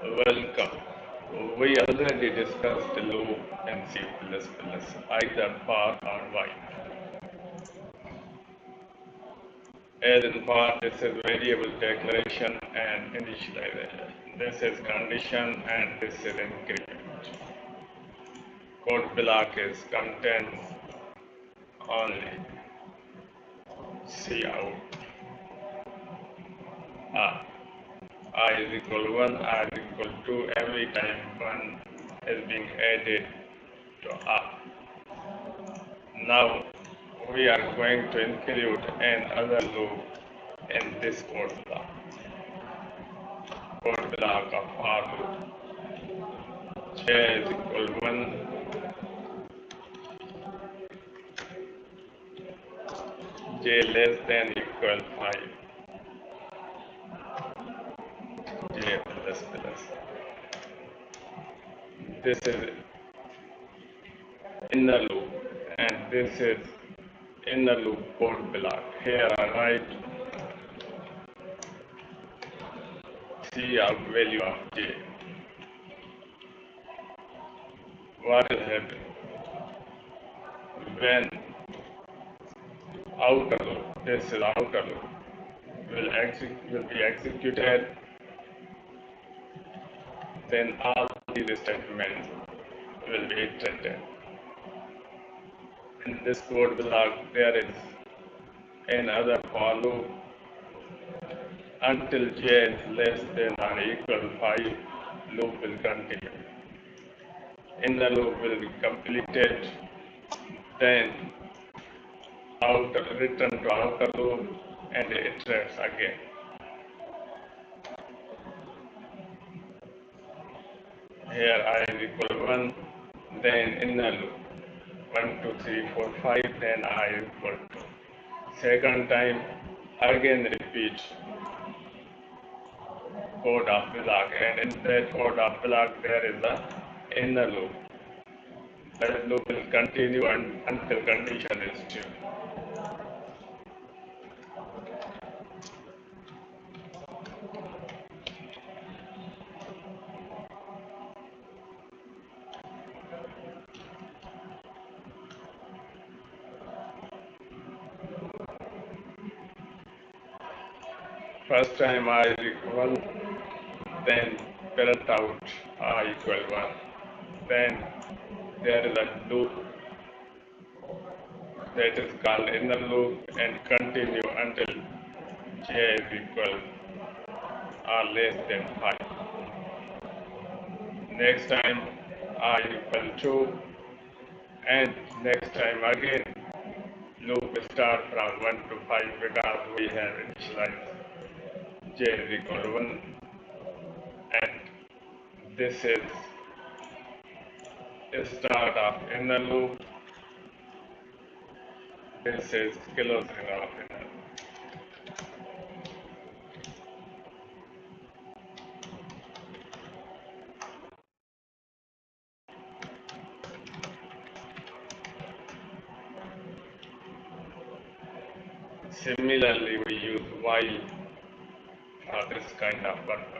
Welcome. We already discussed loop in C++, either for or while. As in for, this is variable declaration and initialization. This is condition and this is increment. Code block is contains only cout. I is equal 1, I is equal 2, every time 1 is being added to R. Now we are going to include another loop in this code block. Code block of R loop. J is equal 1, J less than equal 5. J plus plus. This is inner loop and this is inner loop code block. Here I write cout value of J. What will happen when outer loop, this is outer loop, will be executed, then all these statements will be iterated. In this code block, there is another for loop until J is less than or equal to 5, loop will continue. Inner loop will be completed, then return to outer loop and iterates again. Here I is equal 1, then inner loop 1, 2, 3, 4, 5, then I is equal to. Second time again repeat code of block, and in that code of block there is a inner loop. That loop will continue until condition is true. First time I is equal 1, then parent out I equal 1. Then there is a loop that is called inner loop and continue until J is equal or less than 5. Next time I equal 2 and next time again loop start from 1 to 5 because we have initialized J is equal to 1 and this is start of inner loop, this is closing of inner loop. Similarly, we use while for this kind of purpose.